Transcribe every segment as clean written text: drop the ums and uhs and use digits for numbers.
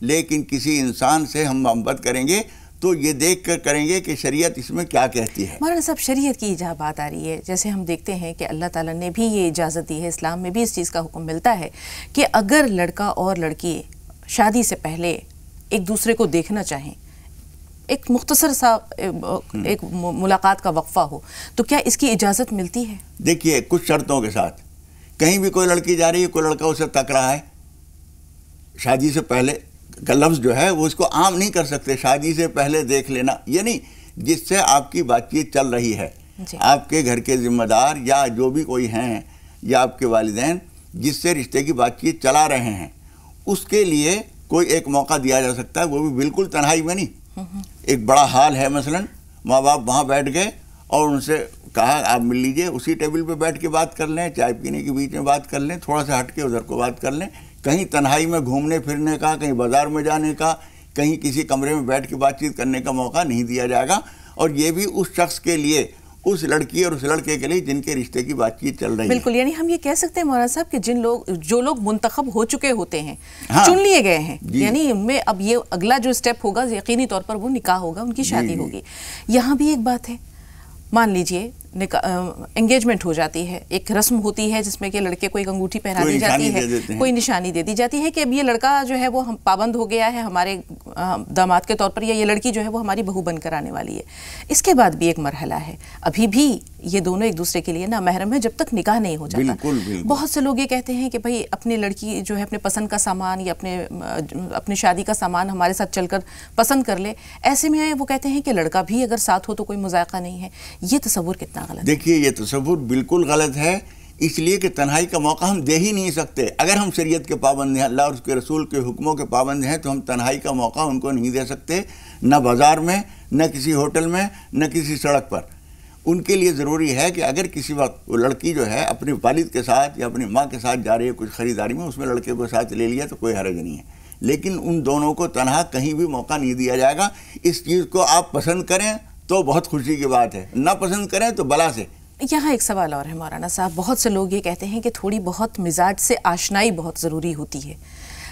لیکن کسی انسان سے ہم محبت کریں گے تو یہ دیکھ کر کریں گے کہ شریعت اس میں کیا کہتی ہے۔ مولانا صاحب شریعت کی جہاں بات آ رہی ہے، جیسے ہم دیکھتے ہیں کہ اللہ تعالیٰ نے بھی یہ اجازت دی ہے، اسلام میں بھی اس چیز کا حکم ملتا ہے کہ اگر لڑکا اور لڑکی شادی سے پہلے ایک دوسرے کو دیکھنا چاہیں، ایک مختصر سا ایک ملاقات کا وقفہ ہو، تو کیا اس کی اجازت ملتی ہے؟ دیکھیے کچھ شرطوں کے ساتھ، کہیں بھی کوئی لڑکی جا رہی ہے، کوئی لڑکا اسے تک رہا ہے، شادی سے پہلے کا لفظ جو ہے وہ اس کو عام نہیں کر سکتے، شادی سے پہلے دیکھ لینا، یعنی جس سے آپ کی بات چیت چل رہی ہے، آپ کے گھر کے ذمہ دار یا جو بھی کوئی ہیں یا آپ کے والدین جس سے رشتے کی بات چیت چلا رہے ہیں، اس کے لیے کوئی ایک موقع دیا جا سکتا ہے، وہ بھی بالکل تنہائی میں نہیں۔ ایک بڑا ہال ہے مثلا، ماں باپ وہاں بیٹھ گئے اور ان سے کہا آپ مل لیجئے، اسی ٹیبل پہ بیٹھ کے بات کر لیں، چائے پینے کے بیچ میں بات کر لیں، تھوڑا سا ہٹ کے ادھر کو بات کر لیں، کہیں تنہائی میں گھومنے پھرنے کا، کہیں بازار میں جانے کا، کہیں کسی کمرے میں بیٹھ کے بات چیت کرنے کا موقع نہیں دیا جائے گا، اور یہ بھی اس شخص کے لیے، اس لڑکی اور اس لڑکے کے لیے جن کے رشتے کی بات چیت چل رہی ہے۔ بالکل، یعنی ہم یہ کہہ سکتے ہیں مولانا صاحب کہ جو لوگ منتخب ہو چکے ہوتے ہیں، چن لیے گئے ہیں، یعنی ان میں اب یہ اگلا جو سٹیپ ہوگا یقینی طور پر وہ نکاح ہوگا، ان کی شادی ہوگی۔ یہاں بھی ایک بات ہے، مان لیجئے انگیجمنٹ ہو جاتی ہے، ایک رسم ہوتی ہے جس میں کہ لڑکے کو ایک انگوٹھی پہنا دی جاتی ہے، کوئی نشانی دے دی جاتی ہے کہ اب یہ لڑکا جو ہے وہ پابند ہو گیا ہے ہمارے داماد کے طور پر، یا یہ لڑکی جو ہے وہ ہماری بہو بن کر آنے والی ہے۔ اس کے بعد بھی ایک مرحلہ ہے، ابھی بھی یہ دونوں ایک دوسرے کے لیے نامحرم ہے جب تک نکاح نہیں ہو جاتا۔ بہت سے لوگ یہ کہتے ہیں کہ بھائی اپنی لڑکی جو ہے اپنے پسند کا سامان یا اپنے شادی کا سامان ہمارے ساتھ چل کر پسند کر لے، ایسے میں وہ کہتے ہیں کہ لڑکا بھی اگر ساتھ ہو تو کوئی مذائقہ نہیں ہے۔ یہ تصور کتنا غلط ہے؟ دیکھیے یہ تصور بالکل غلط ہے، اس لیے کہ تنہائی کا موقع ہم دے ہی نہیں سکتے۔ اگر ہم شریعت کے پابند ہیں، اللہ اور اس کے رسول کے حکموں کے پابند ہیں، تو ہم تنہائی کا موقع ان کو نہیں دے سکتے، نہ بازار میں، نہ کسی ہوٹل میں، نہ کسی سڑک پر۔ ان کے لیے ضروری ہے کہ اگر کسی وقت وہ لڑکی جو ہے اپنے والد کے ساتھ یا اپنی ماں کے ساتھ جا رہی ہے کچھ خریداری میں، اس میں لڑکے کو ساتھ لے لیا تو کوئی حرج نہیں ہے، لیکن ان دونوں کو تنہا کہیں بھی موقع نہیں دیا جائے گا۔ اس چیز کو آپ پسند کریں تو بہت خوشی کی بات ہے، نہ پسند کریں تو بلا سے۔ یہاں ایک سوال اور ہے مولانا صاحب، بہت سے لوگ یہ کہتے ہیں کہ تھوڑی بہت مزاج سے آشنائی بہت ضروری ہوتی ہے،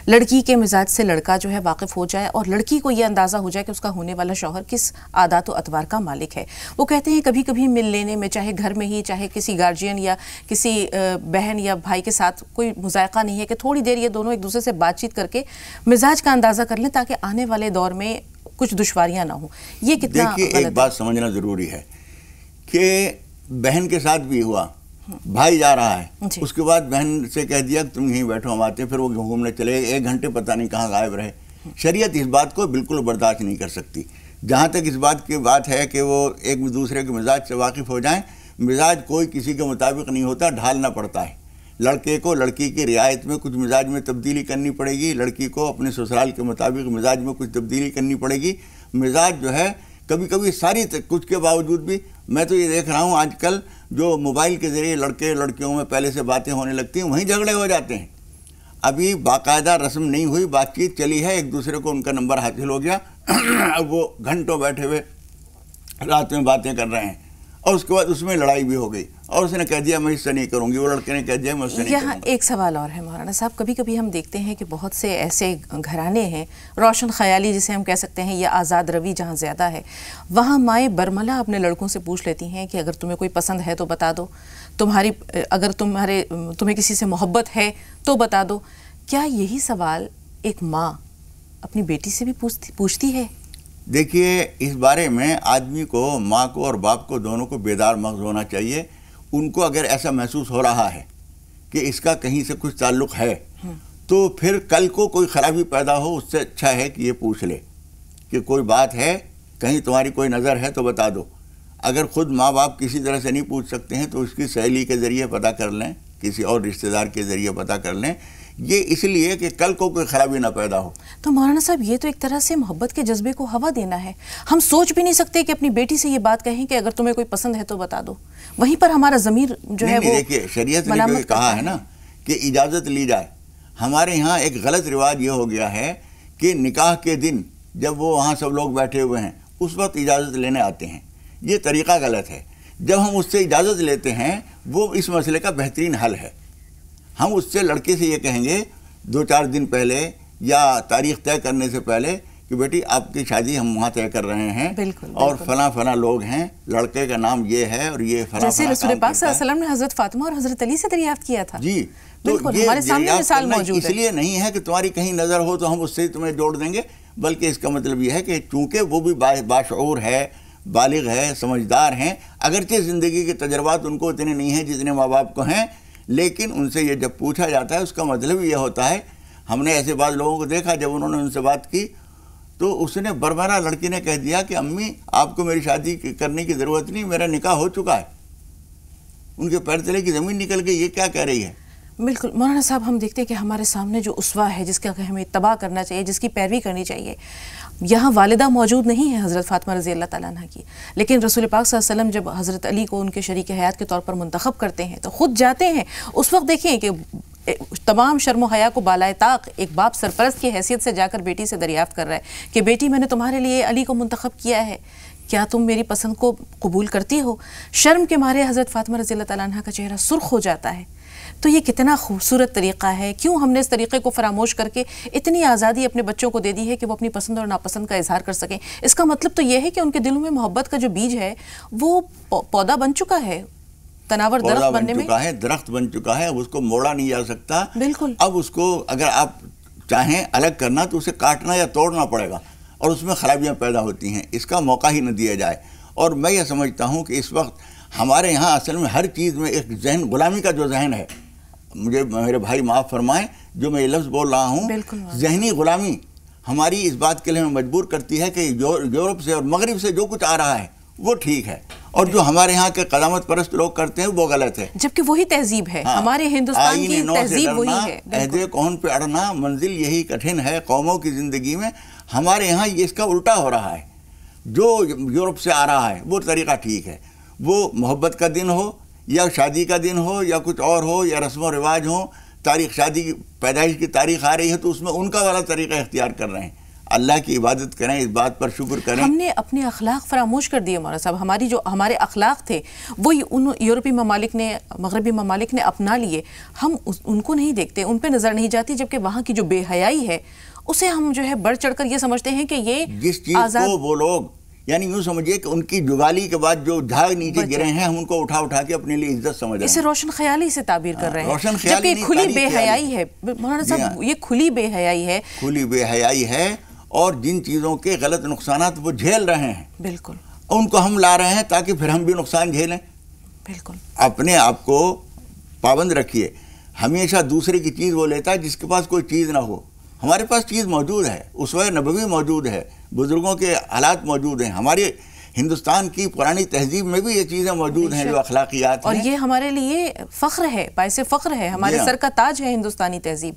لڑکی کے مزاج سے لڑکا جو ہے واقف ہو جائے اور لڑکی کو یہ اندازہ ہو جائے کہ اس کا ہونے والا شوہر کس عادات و اطوار کا مالک ہے۔ وہ کہتے ہیں کبھی کبھی مل لینے میں، چاہے گھر میں ہی، چاہے کسی گارجین یا کسی بہن یا بھائی کے ساتھ کوئی مذائقہ نہیں ہے، کہ تھوڑی دیر یہ دونوں ایک دوسرے سے بات چیت کر کے مزاج کا اندازہ کر لیں تاکہ آنے والے دور میں کچھ دشواریاں نہ ہوں۔ یہ کتنا غلط ہے؟ دیکھیے ایک بات سمجھنا ضروری ہے کہ بہن کے ساتھ بھی ہوا، بھائی جا رہا ہے، اس کے بعد بہن سے کہہ دیا کہ تم یہیں بیٹھو ہم آتے ہیں، پھر وہ گھومنے چلے گئے، 1 گھنٹے پتہ نہیں کہاں غائب رہے۔ شریعت اس بات کو بالکل برداشت نہیں کر سکتی۔ جہاں تک اس بات کی بات ہے کہ وہ ایک دوسرے کے مزاج سے واقف ہو جائیں، مزاج کوئی کسی کے مطابق نہیں ہوتا، ڈھالنا پڑتا ہے۔ لڑکے کو لڑکی کی رعایت میں کچھ مزاج میں تبدیلی کرنی پڑے گی، لڑکی کو اپنے سسرال کے مطابق مزاج میں کچھ تبدیلی کرنی پڑے گی۔ مزاج جو ہے کبھی کبھی ساری کچھ کے باوجود بھی، میں تو یہ دیکھ رہا ہوں آج کل جو موبائل کے ذریعے لڑکے لڑکیوں میں پہلے سے باتیں ہونے لگتی ہیں، وہیں جھگڑے ہو جاتے ہیں۔ ابھی باقاعدہ رسم نہیں ہوئی، بات چیت چلی ہے، ایک دوسرے کو ان کا نمبر حاصل ہو گیا، اب وہ گھنٹوں بیٹھے ہوئے رات میں باتیں کر رہے ہیں، اور اس کے بعد اس میں لڑائی بھی ہو گئی، اور اس نے کہہ دیا میں اس سے نہیں کروں گی، وہ لڑکے نے کہہ دیا میں اس سے نہیں کروں گی۔ یہاں ایک سوال اور ہے مولانا صاحب، کبھی کبھی ہم دیکھتے ہیں کہ بہت سے ایسے گھرانے ہیں، روشن خیالی جسے ہم کہہ سکتے ہیں، یا آزاد روی جہاں زیادہ ہے، وہاں مائیں برملا اپنے لڑکوں سے پوچھ لیتی ہیں کہ اگر تمہیں کوئی پسند ہے تو بتا دو، اگر تمہیں کسی سے محبت ہے تو بتا دو۔ کیا یہی سوال ایک ماں اپنی بیٹی سے بھی پوچھتی ہے؟ دیکھیے اس بارے میں آدمی کو، ماں کو اور باپ کو، دونوں کو بیدار مغز ہونا چاہیے۔ ان کو اگر ایسا محسوس ہو رہا ہے کہ اس کا کہیں سے کچھ تعلق ہے، تو پھر کل کو کوئی خرابی پیدا ہو، اس سے اچھا ہے کہ یہ پوچھ لے کہ کوئی بات ہے، کہیں تمہاری کوئی نظر ہے تو بتا دو۔ اگر خود ماں باپ کسی طرح سے نہیں پوچھ سکتے ہیں تو اس کی سہیلی کے ذریعے پتہ کر لیں، کسی اور رشتہ دار کے ذریعے پتہ کر لیں، یہ اس لیے کہ کل کو کوئی خرابی نہ پیدا ہو۔ تو مولانا صاحب یہ تو ایک طرح سے محبت کے جذبے کو ہوا دینا ہے۔ ہم سوچ بھی نہیں سکتے کہ اپنی بیٹی سے یہ بات کہیں کہ اگر تمہیں کوئی پسند ہے تو بتا دو، وہیں پر ہمارا ضمیر جو ہے وہ دیکھیے شریعت نے جو کہا ہے نا کہ اجازت لی جائے، ہمارے یہاں ایک غلط رواج یہ ہو گیا ہے کہ نکاح کے دن جب وہ وہاں سب لوگ بیٹھے ہوئے ہیں اس وقت اجازت لینے آتے ہیں، یہ طریقہ غلط ہے۔ جب ہم اس سے اجازت لیتے ہیں وہ اس مسئلے کا بہترین حل ہے۔ ہم اس سے، لڑکے سے یہ کہیں گے 2-4 دن پہلے یا تاریخ طے کرنے سے پہلے کہ بیٹی آپ کی شادی ہم وہاں طے کر رہے ہیں اور فلاں فلاں لوگ ہیں، لڑکے کا نام یہ ہے اور یہ فلاں، جیسے رسول پاک صلی اللہ علیہ وسلم نے حضرت فاطمہ اور حضرت علی سے دریافت کیا تھا. جی، تو ہمارے سامنے مثال موجود ہے. اس لیے نہیں ہے کہ تمہاری کہیں نظر ہو تو ہم اس سے تمہیں جوڑ دیں گے، بلکہ اس کا مطلب یہ ہے کہ چونکہ وہ بھی باشعور ہے، بالغ ہے، سمجھدار ہیں، اگرچہ زندگی کے تجربات ان کو اتنے نہیں ہیں جتنے ماں باپ کو ہیں، لیکن ان سے یہ جب پوچھا جاتا ہے اس کا مطلب یہ ہوتا ہے. ہم نے ایسے بعض لوگوں کو دیکھا جب انہوں نے ان سے بات کی تو اس نے بربرا لڑکی نے کہہ دیا کہ امی آپ کو میری شادی کرنے کی ضرورت نہیں، میرا نکاح ہو چکا ہے. ان کے پیر تلے کی زمین نکل گئی، یہ کیا کہہ رہی ہے؟ بالکل مولانا صاحب، ہم دیکھتے ہیں کہ ہمارے سامنے جو اسوہ ہے جس کا ہمیں اتباع کرنا چاہیے، جس کی پیروی کرنی چاہیے، یہاں والدہ موجود نہیں ہے حضرت فاطمہ رضی اللہ تعالیٰ عنہ کی، لیکن رسول پاک صلی اللہ علیہ وسلم جب حضرت علی کو ان کے شریک حیات کے طور پر منتخب کرتے ہیں تو خود جاتے ہیں. اس وقت دیکھیں کہ تمام شرم و حیا کو بالائے طاق ایک باپ سرپرست کی حیثیت سے جا کر بیٹی سے دریافت کر رہا ہے کہ بیٹی میں نے تمہارے لیے علی کو منتخب کیا ہے، کیا تم میری پسند کو قبول کرتی ہو؟ شرم کے مارے حضرت فاطمہ رضی اللہ تعالیٰ عنہ کا چہرہ سرخ ہو جاتا ہے. تو یہ کتنا خوبصورت طریقہ ہے، کیوں ہم نے اس طریقے کو فراموش کر کے اتنی آزادی اپنے بچوں کو دے دی ہے کہ وہ اپنی پسند اور ناپسند کا اظہار کر سکیں. اس کا مطلب تو یہ ہے کہ ان کے دلوں میں محبت کا جو بیج ہے وہ پودا بن چکا ہے، تناور درخت بننے میں درخت بن چکا ہے، اب اس کو موڑا نہیں جا سکتا. بالکل. اب اس کو اگر آپ چاہیں الگ کرنا تو اسے کاٹنا یا توڑنا پڑے گا اور اس میں خرابیاں پیدا ہوتی ہیں، اس کا موقع ہی نہ دیا جائے. اور میں یہ سمجھتا ہوں کہ اس وقت ہمارے یہاں اصل میں ہر چیز میں ایک ذہن، غلامی کا جو ذہن ہے، مجھے میرے بھائی معاف فرمائیں جو میں یہ لفظ بول رہا ہوں، ذہنی غلامی ہماری اس بات کے لیے ہمیں مجبور کرتی ہے کہ یورپ سے اور مغرب سے جو کچھ آ رہا ہے وہ ٹھیک ہے، اور جو ہمارے ہاں کے قدامت پرست لوگ کرتے ہیں وہ غلط ہے، جبکہ وہی تہذیب ہے. ہمارے ہندوستان کی تہذیب وہی ہے. عہد کون پہ اڑنا، منزل یہی کٹھن ہے قوموں کی زندگی میں. ہمارے یہاں یہ اس کا الٹا ہو رہا ہے. جو یورپ سے آ رہا ہے وہ طریقہ ٹھیک ہے، وہ محبت کا دن ہو یا شادی کا دن ہو یا کچھ اور ہو یا رسم و رواج ہو، تاریخ شادی کی پیدائش کی تاریخ آ رہی ہے تو اس میں ان کا والا طریقہ اختیار کر رہے ہیں. اللہ کی عبادت کریں، اس بات پر شکر کریں. ہم نے اپنے اخلاق فراموش کر دیے مولانا صاحب. ہمارے اخلاق تھے وہی ان یورپی ممالک نے، مغربی ممالک نے اپنا لیے. ہم ان کو نہیں دیکھتے، ان پہ نظر نہیں جاتی، جبکہ وہاں کی جو بے حیائی ہے اسے ہم جو ہے بڑھ چڑھ کر یہ سمجھتے ہیں کہ یہ جس چیز کو وہ لوگ، یعنی یوں سمجھیے کہ ان کی جگالی کے بعد جو جھاگ نیچے گرے ہیں ہم ان کو اٹھا کے اپنے لیے عزت سمجھ رہے ہیں. اسے روشن خیالی سے تعبیر کر رہے ہیں، جبکہ کھلی بے حیائی ہے مولانا صاحب. یہ کھلی بے حیائی ہے، کھلی بے حیائی ہے، اور جن چیزوں کے غلط نقصانات وہ جھیل رہے ہیں بالکل ان کو ہم لا رہے ہیں تاکہ پھر ہم بھی نقصان جھیلیں. بالکل. اپنے آپ کو پابند رکھیے. ہمیشہ دوسرے کی چیز وہ لیتا ہے جس کے پاس کوئی چیز نہ ہو. ہمارے پاس چیز موجود ہے، اسوہ نبوی موجود ہے، بزرگوں کے حالات موجود ہیں، ہماری ہندوستان کی پرانی تہذیب میں بھی یہ چیزیں موجود ہیں جو اخلاقیات ہیں، اور یہ ہمارے لیے فخر ہے، باعث فخر ہے، ہمارے سر کا تاج ہے ہندوستانی تہذیب.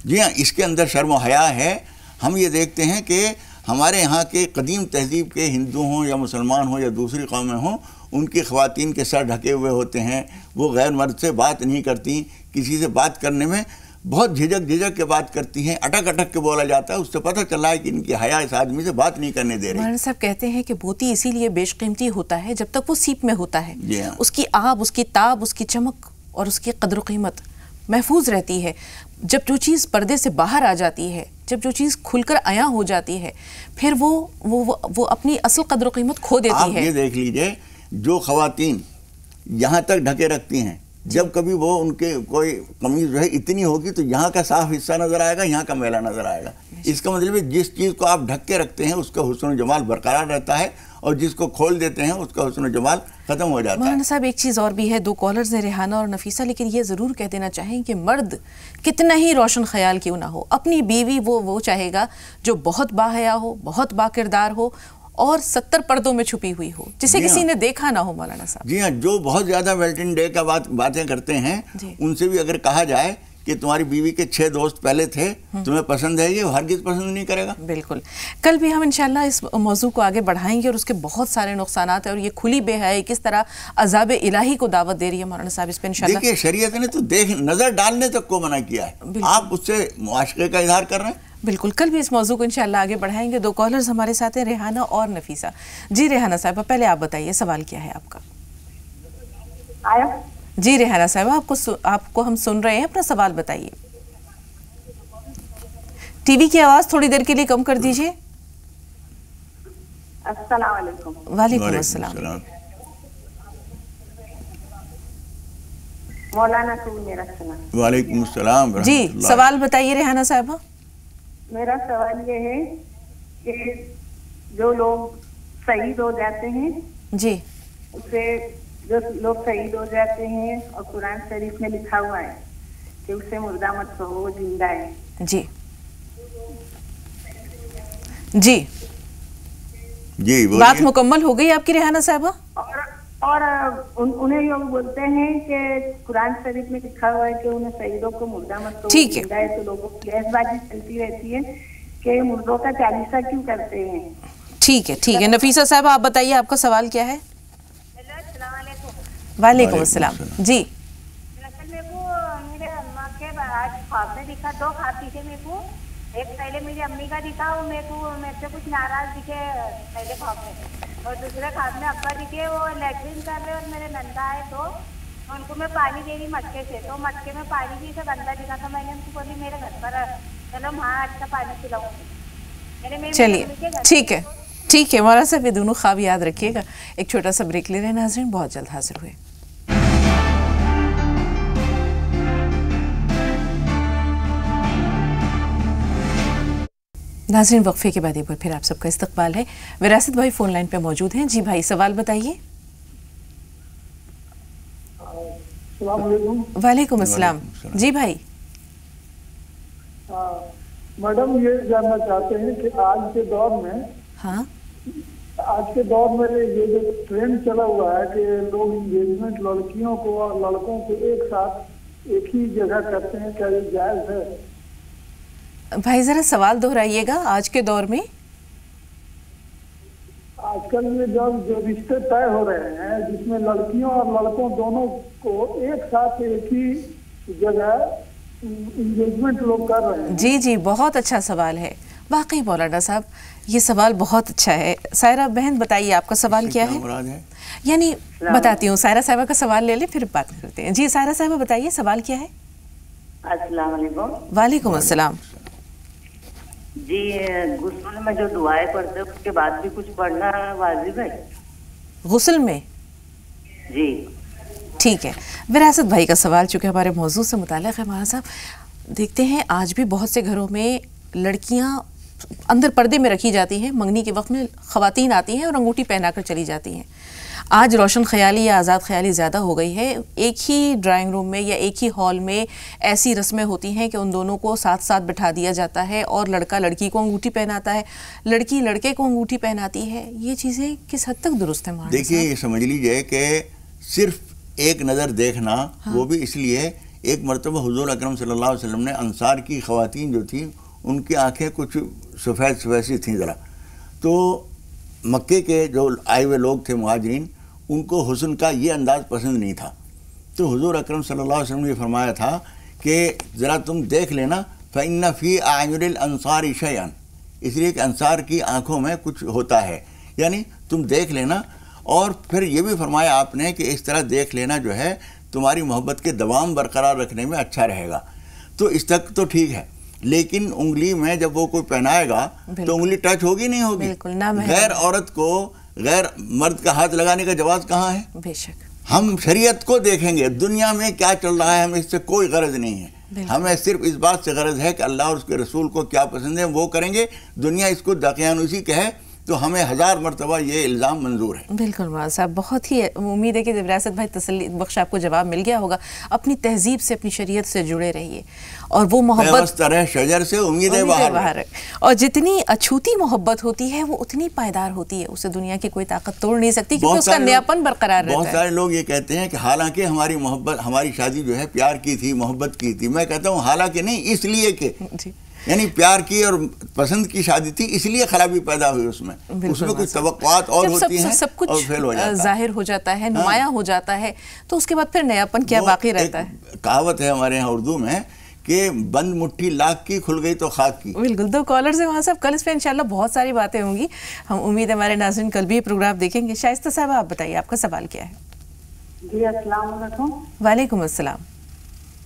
جی ہاں، اس کے اندر شرم و حیا ہے. ہم یہ دیکھتے ہیں کہ ہمارے یہاں کے قدیم تہذیب کے ہندو ہوں یا مسلمان ہوں یا دوسری قومیں ہوں، ان کی خواتین کے سر ڈھکے ہوئے ہوتے ہیں، وہ غیر مرد سے بات نہیں کرتی، کسی سے بات کرنے میں بہت جھجک کے بات کرتی ہیں، اٹک کے بولا جاتا ہے. اس سے پتہ چل رہا ہے کہ ان کی حیا اس آدمی سے بات نہیں کرنے دے رہی. مولانا صاحب کہتے ہیں کہ موتی اسی لیے بیش قیمتی ہوتا ہے جب تک وہ سیپ میں ہوتا ہے. جی ہاں. اس کی آب، اس کی تاب، اس کی چمک اور اس کی قدر و قیمت محفوظ رہتی ہے. جب جو چیز پردے سے باہر آ جاتی ہے، جب جو چیز کھل کر عیاں ہو جاتی ہے، پھر وہ اپنی اصل قدر و قیمت کھو دیتی ہے. آپ یہ دیکھ لیجئے، جو خواتین یہاں تک ڈھکے رکھتی ہیں، جب کبھی وہ ان کے کوئی قمیض جو ہے اتنی ہوگی تو یہاں کا صاف حصہ نظر آئے گا، یہاں کا میلہ نظر آئے گا. اس کا مطلب ہے جس چیز کو آپ ڈھک کے رکھتے ہیں اس کا حسن و جمال برقرار رہتا ہے، اور جس کو کھول دیتے ہیں اس کا حسن و جمال ختم ہو جاتا ہے. مولانا صاحب ایک چیز اور بھی ہے، دو کالرز ہیں ریحانہ اور نفیسہ، لیکن یہ ضرور کہہ دینا چاہیں کہ مرد کتنا ہی روشن خیال کیوں نہ ہو، اپنی بیوی وہ چاہے گا جو بہت باحیا ہو، بہت با کردار ہو اور 70 پردوں میں چھپی ہوئی ہو، جسے کسی نے دیکھا نہ ہو. مولانا صاحب جی ہاں، جو بہت زیادہ ویلنٹائن ڈے کا باتیں کرتے ہیں، ان سے بھی اگر کہا جائے کہ تمہاری بیوی کے 6 دوست پہلے تھے، تمہیں پسند ہے، یہ ہرگز پسند نہیں کرے گا. بالکل. کل بھی ہم انشاءاللہ اس موضوع کو آگے بڑھائیں گے اور اس کے بہت سارے نقصانات ہیں، اور یہ کھلی بے حیائی کس طرح عذاب الہی کو دعوت دے رہی ہے. مولانا صاحب اس پہ انشاءاللہ دیکھیے، شریعت نے تو نظر ڈالنے تک کو منع کیا ہے، آپ اس سے معاشقے کا اظہار کر رہے ہیں. بالکل. کل بھی اس موضوع کو انشاءاللہ آگے بڑھائیں گے. دو کالرز ہمارے ساتھ ہیں، ریحانہ اور نفیسہ. جی ریحانہ صاحبہ، پہلے آپ بتائیے سوال کیا ہے آپ کا. جی ریحانہ صاحبہ، آپ کو ہم سن رہے ہیں، اپنا سوال بتائیے. ٹی وی کی آواز تھوڑی دیر کے لیے کم کر دیجیے. السلام علیکم. وعلیکم السلام. مولانا سے میرا سلام. وعلیکم السلام. جی سوال بتائیے ریحانہ صاحبہ. میرا سوال یہ ہے کہ جو لوگ شہید ہو جاتے ہیں جی اسے جو لوگ شہید ہو جاتے ہیں اور قرآن شریف میں لکھا ہوا ہے کہ اسے مردہ مت کہو، وہ زندہ ہے. جی جی جی بات مکمل ہو گئی آپ کی ریحانہ صاحبہ. اور انہیں لوگ بولتے ہیں کہ قرآن شریف میں لکھا ہوا ہے کہ انہیں شہیدوں کو مردہ مت کہو، ٹھیک ہے. زندہ ہے. تو لوگوں کی بحث بازی چلتی رہتی ہے کہ مردوں کا چالیسہ کیوں کرتے ہیں. ٹھیک ہے ٹھیک ہے. نفیسہ صاحب آپ بتائیے آپ کا سوال کیا ہے. ہیلو السلام علیکم. وعلیکم السلام. جی میرے کو میرے اماں کے آج خواب میں دکھا، دو خواب دکھے میرے کو. ایک پہلے میری امی کا دکھا، وہ میرے کو میرے سے کچھ ناراض دکھے پہلے خواب میں، اور دوسرے خواب میں ابا دکھے وہ لیٹرین کر رہے اور میرے نندا آئے تو ان کو میں پانی دے رہی مٹکے سے، تو مٹکے میں پانی بھی سے گندا دکھا. تو میں نے ان کو بولی میرے گھر پر چلو وہاں اچھا پانی پلاؤں گی. چلیے ٹھیک ہے ٹھیک ہے. مولانا صاحب یہ دونوں خواب یاد رکھیے گا. ایک چھوٹا سا بریک لے رہے ہیں ناظرین، بہت جلد حاضر ہوئے. ناظرین وقفے کے بعد ایک بار پھر آپ سب کا استقبال ہے. وراثت بھائی فون لائن پہ موجود ہیں. جی بھائی سوال بتائیے. السلام علیکم. وعلیکم السلام. جی بھائی. میڈم یہ جاننا چاہتے ہیں کہ آج کے دور میں ہاں یہ جو ٹرینڈ چلا ہوا ہے کہ لوگ انگیجمنٹ لڑکیوں کو اور لڑکوں کو ایک ساتھ ایک ہی جگہ کرتے ہیں، کیا یہ جائز ہے؟ بھائی ذرا سوال دہرائیے گا. آج کے دور میں آج کل یہ جو رشتے طے ہو رہے ہیں جس میں لڑکیوں اور لڑکوں دونوں کو ایک ساتھ ایک ہی جگہ انگیجمنٹ لوگ کر رہے ہیں. جی جی بہت اچھا سوال ہے واقعی مولانا صاحب، یہ سوال بہت اچھا ہے. سائرہ بہن بتائیے آپ کا سوال کیا ہے. یعنی بتاتی ہوں، سائرہ صاحبہ کا سوال لے لیں پھر بات کرتے ہیں. جی سائرہ صاحبہ بتائیے سوال کیا ہے. السلام علیکم. وعلیکم السلام. جی غسل میں جو دعائیں پڑھتے اس کے بعد بھی کچھ پڑھنا واجب ہے؟ غسل میں جی ٹھیک ہے. وراثت بھائی کا سوال چونکہ ہمارے موضوع سے متعلق ہے مولانا صاحب، دیکھتے ہیں آج بھی بہت سے گھروں میں لڑکیاں اندر پردے میں رکھی جاتی ہیں. منگنی کے وقت میں خواتین آتی ہیں اور انگوٹھی پہنا کر چلی جاتی ہیں. آج روشن خیالی یا آزاد خیالی زیادہ ہو گئی ہے. ایک ہی ڈرائنگ روم میں یا ایک ہی ہال میں ایسی رسمیں ہوتی ہیں کہ ان دونوں کو ساتھ ساتھ بٹھا دیا جاتا ہے اور لڑکا لڑکی کو انگوٹھی پہناتا ہے، لڑکی لڑکے کو انگوٹھی پہناتی ہے. یہ چیزیں کس حد تک درست ہیں مولانا صاحب؟ دیکھیے یہ سمجھ لیجئے کہ صرف ایک نظر دیکھنا، وہ بھی اس لیے ایک مرتبہ حضور اکرم صلی اللہ علیہ وسلم نے انصار کی خواتین جو تھیں ان کی آنکھیں کچھ سفید سفید سی تھیں ذرا، تو مکے کے جو آئے ہوئے لوگ تھے مہاجرین، ان کو حسن کا یہ انداز پسند نہیں تھا. تو حضور اکرم صلی اللہ علیہ وسلم نے یہ فرمایا تھا کہ ذرا تم دیکھ لینا فَإِنَّ فِي أَعْيُنِ الْأَنصَارِ شَيْئًا، اس لیے کہ انصار کی آنکھوں میں کچھ ہوتا ہے، یعنی تم دیکھ لینا. اور پھر یہ بھی فرمایا آپ نے کہ اس طرح دیکھ لینا جو ہے تمہاری محبت کے دوام برقرار رکھنے میں اچھا رہے گا. تو اس تک تو ٹھیک ہے، لیکن انگلی میں جب وہ کوئی پہنائے گا تو انگلی ٹچ ہوگی نہیں ہوگی. غیر عورت کو غیر مرد کا ہاتھ لگانے کا جواز کہاں ہے؟ بے شک ہم شریعت کو دیکھیں گے، دنیا میں کیا چل رہا ہے ہمیں اس سے کوئی غرض نہیں ہے. ہمیں صرف اس بات سے غرض ہے کہ اللہ اور اس کے رسول کو کیا پسند ہے وہ کریں گے. دنیا اس کو دقیانوسی کہے تو ہمیں 1000 مرتبہ یہ الزام منظور ہے. بالکل مولانا صاحب، بہت ہی امید ہے کہ وراثت بھائی تسلی بخش آپ کو جواب مل گیا ہوگا. اپنی تہذیب سے اپنی شریعت سے جڑے رہیے اور وہ محبت طرح شجر سے امیدیں باہر، اور جتنی اچھوتی محبت ہوتی ہے وہ اتنی پائیدار ہوتی ہے، اسے دنیا کی کوئی طاقت توڑ نہیں سکتی کیونکہ اس کا نیاپن برقرار رہتا ہے. بہت سارے لوگ یہ کہتے ہیں کہ حالانکہ ہماری محبت، ہماری شادی جو ہے پیار کی تھی، محبت کی تھی. میں کہتا ہوں حالانکہ نہیں، اس لیے کہ یعنی پیار کی اور پسند کی شادی تھی، اس لیے خرابی پیدا ہوئی. اس میں کچھ توقعات اور ہوتی ہیں، سب کچھ ظاہر ہو جاتا ہے، نمایاں ہو جاتا ہے، تو اس کے بعد پھر نیاپن کیا باقی رہتا ہے. کہاوت ہے ہمارے یہاں اردو میں کہ بند مٹھی لاکھ کی، کھل گئی تو خاک کی. بالکل. 2 کالرز ہیں وہاں صاحب، کل اس پہ انشاءاللہ بہت ساری باتیں ہوں گی. ہم امید ہے ہمارے ناظرین کل بھی یہ پروگرام دیکھیں گے. شائستہ صاحبہ آپ بتائیے آپ کا سوال کیا ہے. جی السلام علیکم. وعلیکم السلام.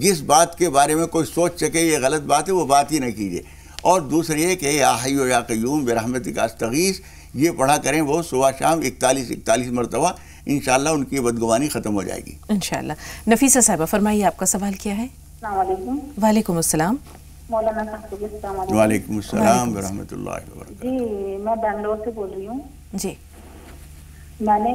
جس بات کے بارے میں کوئی سوچ سکے یہ غلط بات ہے وہ بات ہی نہ کیجیے. اور دوسری یہ کہ یا حی و یا قیوم برحمتک استغیث یہ پڑھا کریں وہ صبح شام 41 مرتبہ، انشاءاللہ ان کی بدگمانی ختم ہو جائے گی انشاءاللہ. نفیسہ صاحبہ فرمائیے آپ کا سوال کیا ہے؟ السلام علیکم. وعلیکم السلام. مولانا صاحب کو السلام علیکم. وعلیکم السلام ورحمۃ اللہ وبرکاتہ. جی میں بنگلور سے بول رہی ہوں. جی میں نے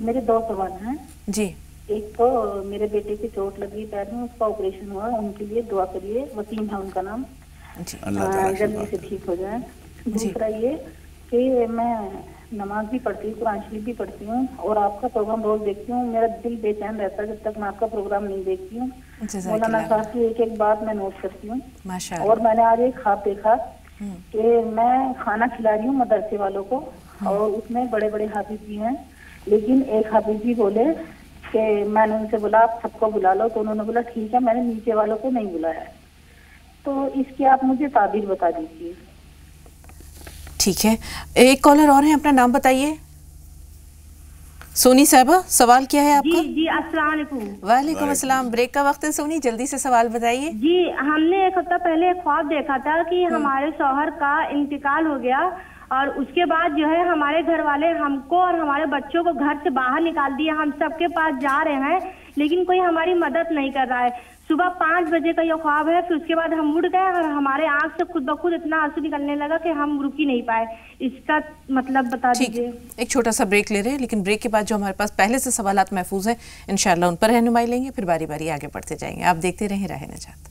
میرے 2 سوال ہیں. جی. ایک تو میرے بیٹے کی چوٹ لگی پیر میں، اس کا آپریشن ہوا، ان کے لیے دعا کریے. وسیم ہے ان کا نام. جی اللہ تعالیٰ جلدی سے ٹھیک ہو جائے. دوسرا یہ کہ میں نماز بھی پڑھتی ہوں، قرآن شریف بھی پڑھتی ہوں اور آپ کا پروگرام روز دیکھتی ہوں. میرا دل بے چین رہتا ہے جب تک میں آپ کا پروگرام نہیں دیکھتی ہوں. مولانا صاحب کی ایک بات میں نوٹ کرتی ہوں. اور میں نے آج ایک خواب دیکھا کہ میں کھانا کھلا رہی ہوں مدرسے والوں کو اور اس میں بڑے بڑے حافظ بھی ہیں، لیکن ایک حافظ جی بولے کہ میں نے ان سے بولا آپ سب کو بلا لو، تو انہوں نے بولا ٹھیک ہے، میں نے نیچے والوں کو نہیں بلایا. تو اس کی آپ مجھے تعبیر بتا دیجیے. ٹھیک ہے. ایک کالر اور ہیں، اپنا نام بتائیے. سونی صاحبہ سوال کیا ہے آپ کا؟ جی السلام علیکم. وعلیکم السلام. بریک کا وقت ہے سونی، جلدی سے سوال بتائیے. جی ہم نے ایک ہفتہ پہلے ایک خواب دیکھا تھا کہ ہمارے شوہر کا انتقال ہو گیا اور اس کے بعد جو ہے ہمارے گھر والے ہم کو اور ہمارے بچوں کو گھر سے باہر نکال دیا. ہم سب کے پاس جا رہے ہیں لیکن کوئی ہماری مدد نہیں کر رہا ہے. صبح 5 بجے کا یہ خواب ہے. پھر اس کے بعد ہم اٹھ گئے اور ہمارے آنکھ سے خود بخود اتنا آنسو نکلنے لگا کہ ہم رک ہی نہیں پائے. اس کا مطلب بتا دیجیے. ایک چھوٹا سا بریک لے رہے ہیں، لیکن بریک کے بعد جو ہمارے پاس پہلے سے سوالات محفوظ ہیں انشاءاللہ ان پر رہنمائی لیں گے، پھر باری باری آگے بڑھتے جائیں گے. آپ دیکھتے رہیں راہ نجات.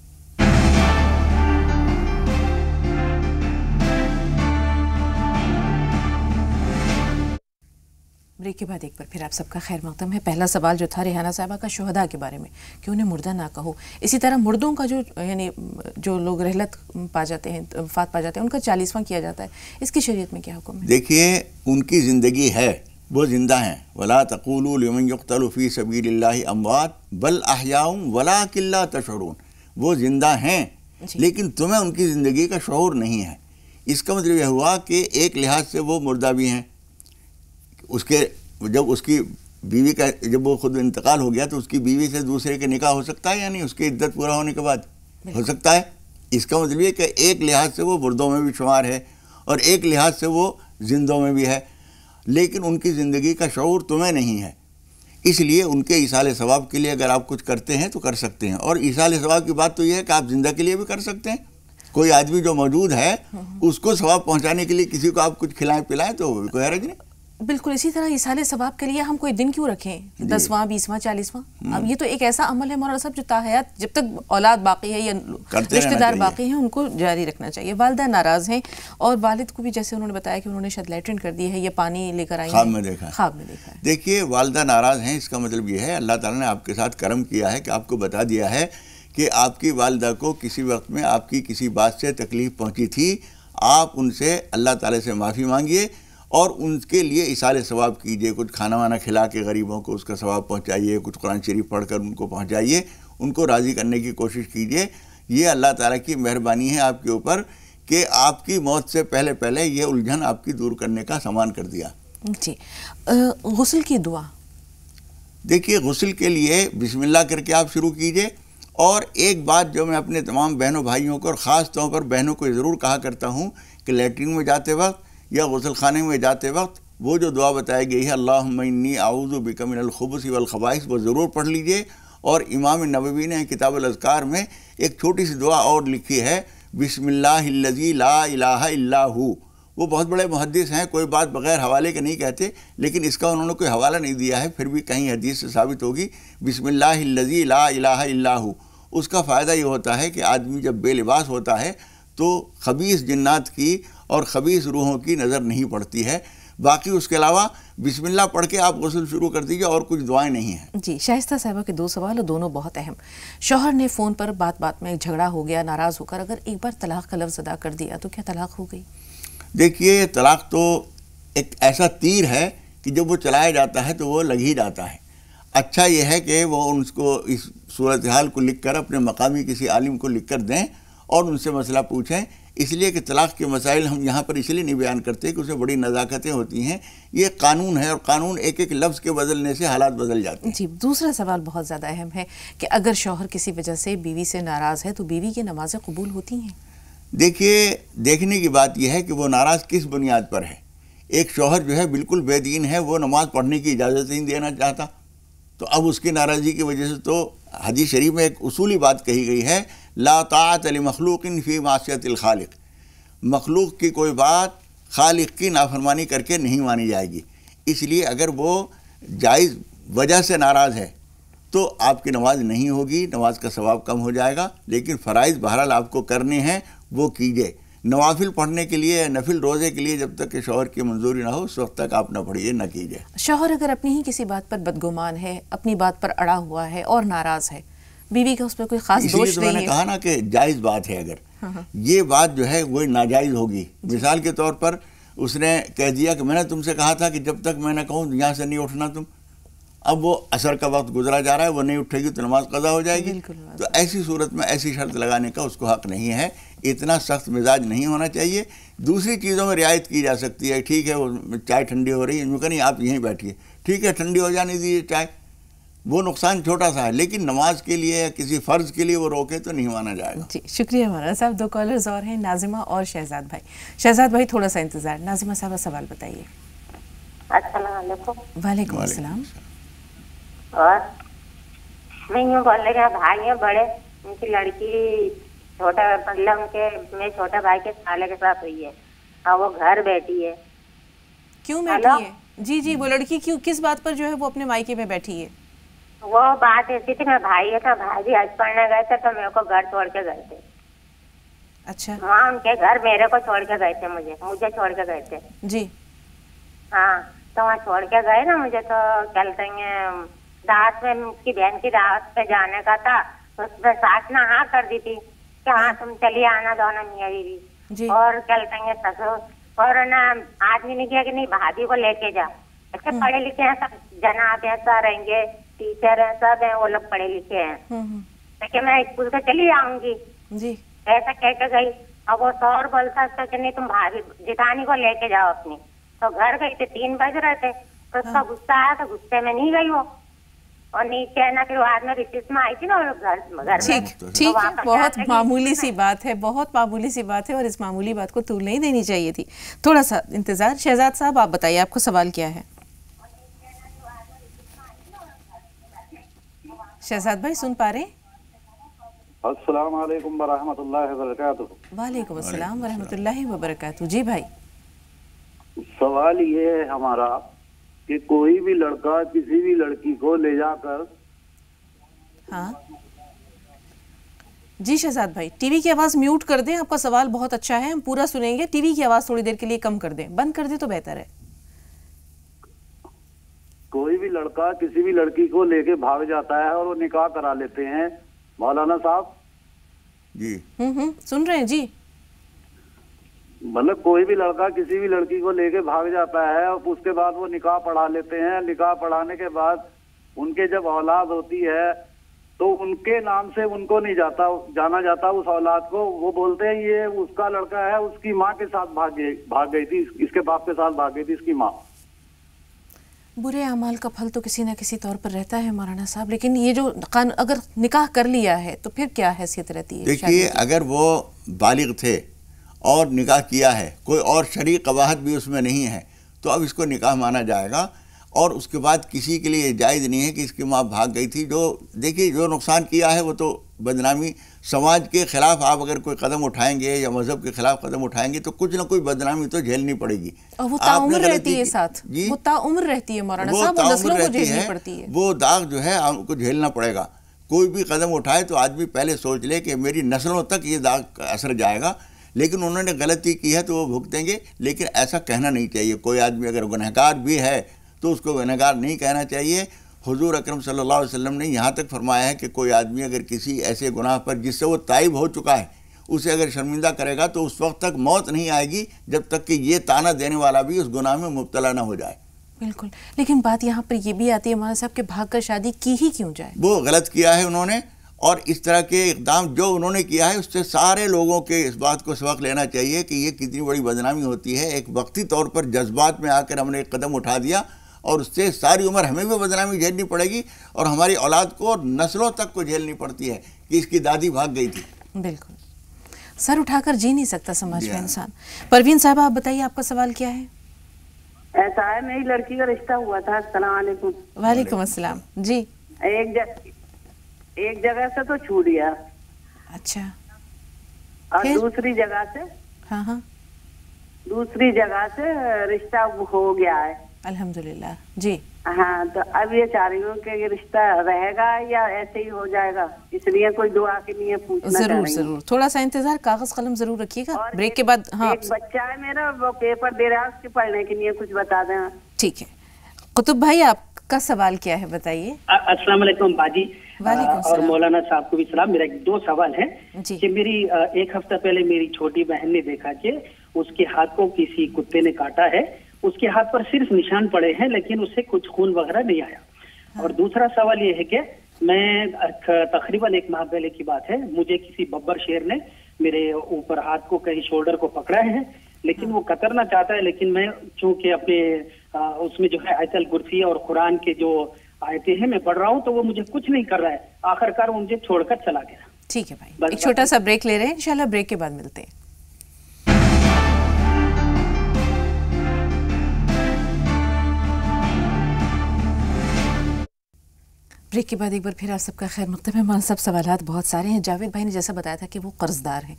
بریک کے بعد ایک بار پھر آپ سب کا خیر مقدم ہے. پہلا سوال جو تھا ریحانہ صاحبہ کا شہداء کے بارے میں کہ انہیں مردہ نہ کہو. اسی طرح مردوں کا یعنی جو لوگ رحلت پا جاتے ہیں، وفات پا جاتے ہیں، ان کا 40واں کیا جاتا ہے. اس کی شریعت میں کیا حکم ہے؟ دیکھیے ان کی زندگی ہے، وہ زندہ ہیں. ولا تقولوا لمن يقتل في سبيل الله اموات بل احياء ولكن لا تشعرون. وہ زندہ ہیں لیکن تمہیں ان کی زندگی کا شعور نہیں ہے. اس کا مطلب یہ ہوا کہ ایک لحاظ سے وہ مردہ بھی ہیں. جب اس کی بیوی کا جب وہ خود انتقال ہو گیا تو اس کی بیوی سے دوسرے کے نکاح ہو سکتا ہے یا نہیں؟ اس کی عدت پورا ہونے کے بعد ہو سکتا ہے. اس کا مطلب یہ کہ ایک لحاظ سے وہ مردوں میں بھی شمار ہے اور ایک لحاظ سے وہ زندوں میں بھی ہے، لیکن ان کی زندگی کا شعور تمہیں نہیں ہے. اس لیے ان کے ایصال ثواب کے لیے اگر آپ کچھ کرتے ہیں تو کر سکتے ہیں. اور ایصال ثواب کی بات تو یہ ہے کہ آپ زندہ کے لیے بھی کر سکتے ہیں. کوئی آدمی جو موجود ہے اس کو ثواب پہنچانے کے لیے کسی کو آپ کچھ کھلائیں پلائیں تو کوئی حرج نہیں. بالکل. اسی طرح ایصال ثواب کے لیے ہم کوئی دن کیوں رکھیں، 10واں 20واں 40واں؟ اب یہ تو ایک ایسا عمل ہے مولانا صاحب جو تاحیات جب تک اولاد باقی ہے یا رشتہ دار باقی ہیں ان کو جاری رکھنا چاہیے. والدہ ناراض ہیں اور والد کو بھی جیسے انہوں نے بتایا کہ انہوں نے شاید لیٹرن کر دی ہے، یہ پانی لے کر آئی خواب میں دیکھا ہے. دیکھیے والدہ ناراض ہیں، اس کا مطلب یہ ہے اللہ تعالیٰ نے آپ کے ساتھ کرم کیا ہے کہ آپ کو بتا دیا ہے کہ آپ کی والدہ کو کسی وقت میں آپ کی کسی بات سے تکلیف پہنچی تھی. آپ ان سے اللہ تعالیٰ سے معافی مانگیے اور ان کے لیے ایصال ثواب کیجیے. کچھ کھانا وانا کھلا کے غریبوں کو اس کا ثواب پہنچائیے، کچھ قرآن شریف پڑھ کر ان کو پہنچائیے، ان کو راضی کرنے کی کوشش کیجیے. یہ اللہ تعالیٰ کی مہربانی ہے آپ کے اوپر کہ آپ کی موت سے پہلے یہ الجھن آپ کی دور کرنے کا سامان کر دیا. جی. غسل کی دعا دیکھیے غسل کے لیے بسم اللہ کر کے آپ شروع کیجیے. اور ایک بات جو میں اپنے تمام بہنوں بھائیوں کو اور خاص طور پر بہنوں کو ضرور کہا کرتا ہوں کہ لیٹرین میں جاتے وقت یا غسل خانے میں جاتے وقت وہ جو دعا بتائی گئی ہے اللہم انی اعوذ بک من الخبث والخبائث وہ ضرور پڑھ لیجئے. اور امام نووی نے کتاب الاذکار میں ایک چھوٹی سی دعا اور لکھی ہے بسم اللہ الذی لا الہ الا ہو. وہ بہت بڑے محدث ہیں، کوئی بات بغیر حوالے کے نہیں کہتے، لیکن اس کا انہوں نے کوئی حوالہ نہیں دیا ہے، پھر بھی کہیں حدیث سے ثابت ہوگی بسم اللہ الذی لا الہ الا ہو. اس کا فائدہ یہ ہوتا ہے کہ آدمی جب بے لباس ہوتا ہے تو خبیث جنات کی اور خبیث روحوں کی نظر نہیں پڑتی ہے. باقی اس کے علاوہ بسم اللہ پڑھ کے آپ غسل شروع کر دیجئے اور کچھ دعائیں نہیں ہیں. جی. شائستہ صاحبہ کے 2 سوال اور دونوں بہت اہم. شوہر نے فون پر بات میں جھگڑا ہو گیا، ناراض ہو کر اگر ایک بار طلاق کا لفظ ادا کر دیا تو کیا طلاق ہو گئی؟ دیکھیے طلاق تو ایک ایسا تیر ہے کہ جب وہ چلایا جاتا ہے تو وہ لگ ہی جاتا ہے. اچھا یہ ہے کہ وہ اس کو اس صورتحال کو لکھ کر اپنے مقامی کسی عالم کو لکھ کر دیں اور ان سے مسئلہ پوچھیں. اس لیے کہ طلاق کے مسائل ہم یہاں پر اس لیے نہیں بیان کرتے کہ اس میں بڑی نزاکتیں ہوتی ہیں. یہ قانون ہے اور قانون ایک ایک لفظ کے بدلنے سے حالات بدل جاتے ہیں. جی دوسرا سوال بہت زیادہ اہم ہے کہ اگر شوہر کسی وجہ سے بیوی سے ناراض ہے تو بیوی کی نمازیں قبول ہوتی ہیں؟ دیکھیے دیکھنے کی بات یہ ہے کہ وہ ناراض کس بنیاد پر ہے. ایک شوہر جو ہے بالکل بے دین ہے, وہ نماز پڑھنے کی اجازت نہیں دینا چاہتا, تو اب اس کی ناراضی کی وجہ سے تو حدیث شریف میں ایک اصولی بات کہی گئی ہے, لا طاعت لمخلوق فی معصیت الخالق. مخلوق کی کوئی بات خالق کی نافرمانی کر کے نہیں مانی جائے گی. اس لیے اگر وہ جائز وجہ سے ناراض ہے تو آپ کی نماز نہیں ہوگی, نماز کا ثواب کم ہو جائے گا. لیکن فرائض بہرحال آپ کو کرنے ہیں, وہ کیجئے. نوافل پڑھنے کے لیے, نفل روزے کے لیے جب تک کہ شوہر کی منظوری نہ ہو اس وقت تک آپ نہ پڑھیے, نہ کیجئے. شوہر اگر اپنی ہی کسی بات پر بدگمان ہے, اپنی بات پر اڑا ہوا ہے اور ناراض ہے, بیوی کا اس میں کوئی خاص دوش نہیں ہے. اسی لیے میں نے کہا نا کہ جائز بات ہے. اگر یہ بات جو ہے وہ ناجائز ہوگی, مثال کے طور پر اس نے کہہ دیا کہ میں نے تم سے کہا تھا کہ جب تک میں نہ کہوں یہاں سے نہیں اٹھنا تم, اب وہ عصر کا وقت گزرا جا رہا ہے, وہ نہیں اٹھے گی تو نماز قضا ہو جائے گی. تو ایسی صورت میں ایسی شرط لگانے کا اس کو حق نہیں ہے. اتنا سخت مزاج نہیں ہونا چاہیے. دوسری چیزوں میں رعایت کی جا سکتی ہے. ٹھیک ہے وہ چائے ٹھنڈی ہو رہی ہے, کہ نہیں آپ یہیں بیٹھیے, ٹھیک ہے ٹھنڈی ہو جانے دیجیے چائے, وہ نقصان چھوٹا سا ہے. لیکن نماز کے لیے یا کسی فرض کے لیے وہ روکے تو نہیں مانا جائے گا. جی شکریہ مولانا صاحب. 2 کالرز اور ہیں, ناظمہ اور شہزاد بھائی. شہزاد بھائی تھوڑا سا انتظار. ناظمہ صاحبہ سوال بتائیے. السلام علیکم. وعلیکم السلام. اور میں یوں بول رہی ہوں, بھائی ہیں بڑے, ان کی لڑکی چھوٹا مطلب ان کے میں چھوٹا بھائی کے سالے کے ساتھ ہوئی ہے اور وہ گھر بیٹھی ہے. کیوں بیٹھی ہے؟ جی جی وہ لڑکی کیوں, کس بات پر جو ہے وہ اپنے مائکے میں بیٹھی ہے؟ وہ بات ایسی تھی, میں بھائی تھا, بھائی بھی حج پڑھنے گئے تھے تو میرے کو گھر چھوڑ کے گئے تھے. اچھا. وہاں ان کے گھر میرے کو چھوڑ کے گئے تھے, مجھے چھوڑ کے گئے تھے. جی ہاں تو وہاں چھوڑ کے گئے نا مجھے, تو چلتے ہیں دعوت میں, اس کی بہن کی دعوت پہ جانے کا تھا, تو اس میں ساس نے ہاں کر دی تھی کہ ہاں تم چلیے آنا دونوں میاں بیوی. اور چلتے ہیں سسر, اور نا آدمی نے کیا کہ نہیں بھابھی کو لے کے جا, اچھا پڑھے لکھے ہیں سب جناب ایسا رہیں گے, ٹیچر ہیں سب ہیں, وہ لوگ پڑھے لکھے ہیں, لیکن میں اسکول سے چلی آؤں گی. جی ایسا کہہ کے گئی. اب وہ شوہر بولتا تھا کہ نہیں تم بھابھی جٹانی کو لے کے جاؤ اپنی. تو گھر گئی تھی, 3 بج رہے تھے, تو اس کا غصہ آیا تو غصے میں نہیں گئی وہ, اور نیچے نا پھر بعد میں رشتے میں آئی تھی نا گھر میں. ٹھیک ہے, بہت معمولی سی بات ہے, بہت معمولی سی بات ہے, اور اس معمولی بات کو طول نہیں دینی چاہیے تھی. تھوڑا سا انتظار. شہزاد صاحب آپ بتائیے آپ کو سوال کیا ہے؟ شہزاد بھائی سن پا رہے ہیں؟ السلام علیکم ورحمۃ اللہ وبرکاتہ. وعلیکم السلام ورحمۃ اللہ وبرکاتہ. جی بھائی سوال یہ ہے ہمارا کہ کوئی بھی لڑکا کسی بھی لڑکی کو لے جا کر. ہاں جی شہزاد بھائی ٹی وی کی آواز میوٹ کر دیں, آپ کا سوال بہت اچھا ہے, ہم پورا سنیں گے. ٹی وی کی آواز تھوڑی دیر کے لیے کم کر دیں, بند کر دیں تو بہتر ہے. کوئی بھی لڑکا کسی بھی لڑکی کو لے کے بھاگ جاتا ہے اور وہ نکاح کرا لیتے ہیں مولانا صاحب. جی سن رہے ہیں. جی مطلب کوئی بھی لڑکا کسی بھی لڑکی کو لے کے بھاگ جاتا ہے اور اس کے بعد وہ نکاح پڑھا لیتے ہیں. نکاح پڑھانے کے بعد ان کے جب اولاد ہوتی ہے تو ان کے نام سے ان کو نہیں جانا جاتا اس اولاد کو. وہ بولتے ہیں یہ اس کا لڑکا ہے, اس کی ماں کے ساتھ بھاگ گئی تھی, اس کے باپ کے ساتھ بھاگ گئی تھی اس کی ماں. برے اعمال کا پھل تو کسی نہ کسی طور پر رہتا ہے مولانا صاحب, لیکن یہ جو اگر نکاح کر لیا ہے تو پھر کیا حیثیت رہتی ہے؟ دیکھیے اگر وہ بالغ تھے اور نکاح کیا ہے, کوئی اور شرعی قباحت بھی اس میں نہیں ہے, تو اب اس کو نکاح مانا جائے گا. اور اس کے بعد کسی کے لیے جائز نہیں ہے کہ اس کی ماں بھاگ گئی تھی. جو دیکھیے جو نقصان کیا ہے وہ تو بدنامی, سماج کے خلاف آپ اگر کوئی قدم اٹھائیں گے یا مذہب کے خلاف قدم اٹھائیں گے تو کچھ نہ کوئی بدنامی تو جھیلنی پڑے گی. اور وہ تعمر رہتی ہے ساتھ, وہ تعمر رہتی ہے مولانا صاحب, وہ نسلوں کو جھیلنی پڑتی ہے. وہ داغ جو ہے آپ کو جھیلنا پڑے گا. کوئی بھی قدم اٹھائے تو آدمی پہلے سوچ لے کہ میری نسلوں تک یہ داغ کا اثر جائے گا. لیکن انہوں نے غلطی کی ہے تو وہ بھگتیں گے, لیکن ایسا کہنا نہیں چاہیے. کوئی آدمی اگر گنہگار بھی ہے تو اس کو گنہگار نہیں کہنا چاہیے. حضور اکرم صلی اللہ علیہ وسلم نے یہاں تک فرمایا ہے کہ کوئی آدمی اگر کسی ایسے گناہ پر جس سے وہ تائب ہو چکا ہے اسے اگر شرمندہ کرے گا تو اس وقت تک موت نہیں آئے گی جب تک کہ یہ طعنہ دینے والا بھی اس گناہ میں مبتلا نہ ہو جائے. بالکل, لیکن بات یہاں پر یہ بھی آتی ہے مولانا صاحب کہ بھاگ کر شادی کی ہی کیوں جائے؟ وہ غلط کیا ہے انہوں نے, اور اس طرح کے اقدام جو انہوں نے کیا ہے اس سے سارے لوگوں کے اس بات کو سبق لینا چاہیے کہ یہ کتنی بڑی بدنامی ہوتی ہے. ایک وقتی طور پر جذبات میں آ کر ہم نے ایک قدم اٹھا دیا اور اس سے ساری عمر ہمیں بھی بدنامی جھیلنی پڑے گی اور ہماری اولاد کو اور نسلوں تک کو جھیلنی پڑتی ہے کہ اس کی دادی بھاگ گئی تھی. بالکل سر اٹھا کر جی نہیں سکتا سماج میں انسان. پروین صاحب آپ بتائیے آپ کا سوال کیا ہے؟ ایسا ہے میری لڑکی کا رشتہ ہوا تھا. السلام علیکم. وعلیکم السلام. جی ایک جگہ سے تو چھوٹ گیا. اچھا. اور دوسری جگہ سے ہاں دوسری جگہ سے رشتہ ہو گیا ہے الحمدللہ. جی ہاں تو اب یہ چاہ رہی ہوں کہ یہ رشتہ رہے گا یا ایسے ہی ہو جائے گا, اس لیے کوئی دعا کے لیے پوچھنا چاہ رہی ہوں. ضرور تھوڑا سا انتظار, کاغذ قلم ضرور رکھیے گا. بریک کے بعد ہاں ایک بچہ ہے میرا, وہ پیپر دے رہا ہے, اس کے پڑھنے کے لیے کچھ بتا دیں. ٹھیک ہے. قطب بھائی آپ کا سوال کیا ہے بتائیے. السلام علیکم باجی. وعلیکم السلام. اور مولانا صاحب کو بھی سلام. میرا 2 سوال ہیں جی. کہ میری 1 ہفتہ پہلے میری چھوٹی بہن نے دیکھا کہ اس کے ہاتھ کو کسی کتے نے کاٹا ہے. اس کے ہاتھ پر صرف نشان پڑے ہیں لیکن اس سے کچھ خون وغیرہ نہیں آیا. اور دوسرا سوال یہ ہے کہ میں تقریباً 1 ماہ پہلے کی بات ہے, مجھے کسی ببر شیر نے میرے اوپر ہاتھ کو کہیں شولڈر کو پکڑا ہے, لیکن وہ کترنا چاہتا ہے, لیکن میں چونکہ اپنے اس میں جو ہے آیت الکرسی اور قرآن کے جو آیتیں ہیں میں پڑھ رہا ہوں تو وہ مجھے کچھ نہیں کر رہا ہے. آخرکار وہ مجھے چھوڑ کر چلا گیا. ٹھیک ہے بھائی, ایک چھوٹا سا بریک لے رہے ہیں, انشاءاللہ بریک کے بعد ملتے ہیں. بریک کے بعد ایک بار پھر آپ سب کا خیر مقدم ہے. ہمارے سب سوالات بہت سارے ہیں. جاوید بھائی نے جیسا بتایا تھا کہ وہ قرض دار ہیں,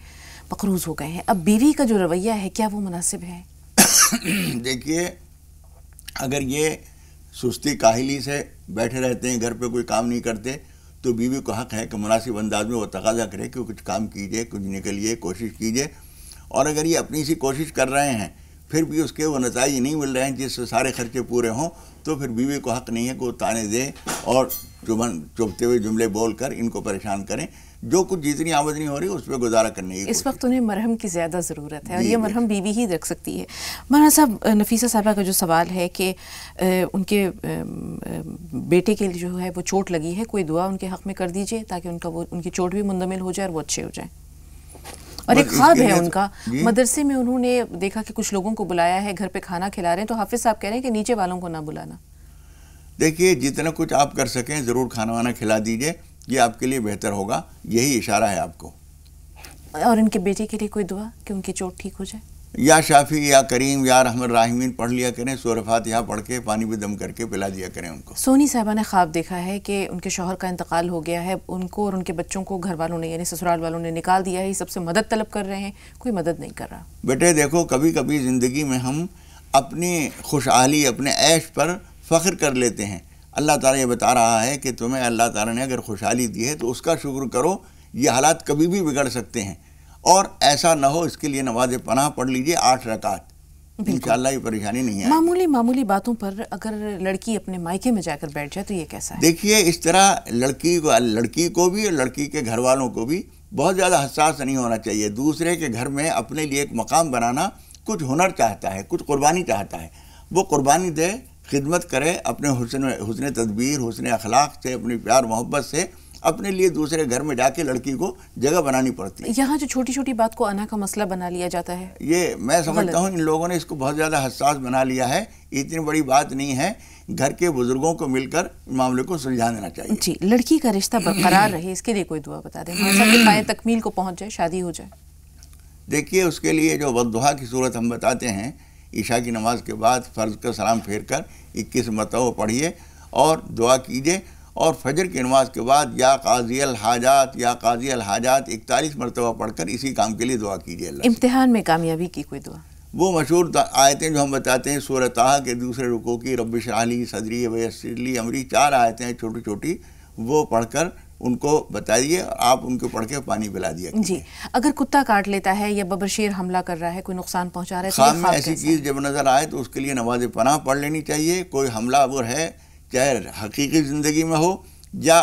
مقروض ہو گئے ہیں. اب بیوی کا جو رویہ ہے کیا وہ مناسب ہے؟ دیکھیے, اگر یہ سستی کاہلی سے بیٹھے رہتے ہیں, گھر پہ کوئی کام نہیں کرتے, تو بیوی کو حق ہے کہ مناسب انداز میں وہ تقاضا کرے کہ کچھ کام کیجئے, کچھ نکلیے, کوشش کیجئے. اور اگر یہ اپنی سی کوشش کر رہے ہیں پھر بھی اس کے وہ نتائج نہیں مل رہے ہیں جس سے سارے خرچے پورے ہوں, تو پھر بیوی کو حق نہیں ہے کہ وہ تانے دے اور چبھتے ہوئے جملے بول کر ان کو پریشان کریں. جو کچھ جتنی آمدنی ہو رہی ہے اس پہ گزارا کرنے کی اس وقت انہیں مرہم کی زیادہ ضرورت ہے, اور یہ مرہم بیوی ہی رکھ سکتی ہے. مولانا صاحب, نفیسہ صاحبہ کا جو سوال ہے کہ ان کے بیٹے کے جو ہے وہ چوٹ لگی ہے, کوئی دعا ان کے حق میں کر دیجئے تاکہ ان کی چوٹ بھی مندمل ہو جائے اور وہ اچھے ہو جائیں. اور ایک خواب ہے ان کا, مدرسے میں انہوں نے دیکھا کہ کچھ لوگوں کو بلایا ہے, گھر پہ کھانا کھلا رہے ہیں, تو حافظ صاحب کہہ رہے ہیں کہ نیچے والوں کو نہ بلانا. دیکھیے, جتنا کچھ آپ کر سکیں ضرور کھانا وانا کھلا دیجئے, یہ آپ کے لیے بہتر ہوگا, یہی اشارہ ہے آپ کو. اور ان کے بیٹے کے لیے کوئی دعا کہ ان کی چوٹ ٹھیک ہو جائے؟ یا شافی یا کریم یا رحم الراحمین پڑھ لیا کریں, سورہ فاتحہ پڑھ کے پانی میں دم کر کے پلا دیا کریں ان کو. سونی صاحبہ نے خواب دیکھا ہے کہ ان کے شوہر کا انتقال ہو گیا ہے, ان کو اور ان کے بچوں کو گھر والوں نے یعنی سسرال والوں نے نکال دیا ہے, یہ سب سے مدد طلب کر رہے ہیں, کوئی مدد نہیں کر رہا. بیٹے دیکھو, کبھی کبھی زندگی میں ہم اپنی خوشحالی, اپنے عیش پر فخر کر لیتے ہیں. اللہ تعالیٰ یہ بتا رہا ہے کہ تمہیں اللہ تعالیٰ نے اگر خوشحالی دی ہے تو اس کا شکر کرو, یہ حالات کبھی بھی بگڑ سکتے ہیں. اور ایسا نہ ہو, اس کے لیے نماز پناہ پڑھ لیجئے 8 رکعات, انشاءاللہ یہ پریشانی نہیں ہے. معمولی باتوں پر اگر لڑکی اپنے مائکے میں جا کر بیٹھ جائے تو یہ کیسا ہے؟ دیکھیے, اس طرح لڑکی کو بھی اور لڑکی کے گھر والوں کو بھی بہت زیادہ حساس نہیں ہونا چاہیے. دوسرے کے گھر میں اپنے لیے ایک مقام بنانا کچھ ہنر چاہتا ہے, کچھ قربانی چاہتا ہے. وہ قربانی دے, خدمت کرے, اپنے حسن تدبیر, حسن اخلاق سے, اپنی پیار محبت سے اپنے لیے دوسرے گھر میں جا کے لڑکی کو جگہ بنانی پڑتی ہے. یہاں جو چھوٹی چھوٹی بات کو انا کا مسئلہ بنا لیا جاتا ہے, یہ میں سمجھتا ہوں ان لوگوں نے اس کو بہت زیادہ حساس بنا لیا ہے. اتنی بڑی بات نہیں ہے, گھر کے بزرگوں کو مل کر معاملے کو سلجھا دینا چاہیے. جی, لڑکی کا رشتہ برقرار رہے اس کے لیے کوئی دعا بتا دیں, پائے تکمیل کو پہنچ جائے, شادی ہو جائے. دیکھیے, اس کے لیے جو والضحیٰ کی صورت ہم بتاتے ہیں, عشاء کی نماز کے بعد فرض کا سلام پھیر کر 21 مرتبہ پڑھیے اور دعا کیجیے. اور فجر کی نماز کے بعد یا قاضی الحاجات 41 مرتبہ پڑھ کر اسی کام کے لیے دعا کیجیے. امتحان میں کامیابی کی کوئی دعا؟ وہ مشہور آیتیں جو ہم بتاتے ہیں, سورہ طٰہٰ کے دوسرے رکوع کی رب اشرح لی صدری ویسر لی امری, 4 آیتیں ہیں چھوٹی چھوٹی, وہ پڑھ کر ان کو بتائیے, آپ ان کو پڑھ کے پانی پلا دیا. جی, اگر کتا کاٹ لیتا ہے یا ببر شیر حملہ کر رہا ہے, کوئی نقصان پہنچا رہا ہے, خواب میں ایسی چیز جب نظر آئے تو اس کے لیے نماز پناہ پڑھ لینی چاہیے. کوئی حملہ آور ہے, چاہے حقیقی زندگی میں ہو یا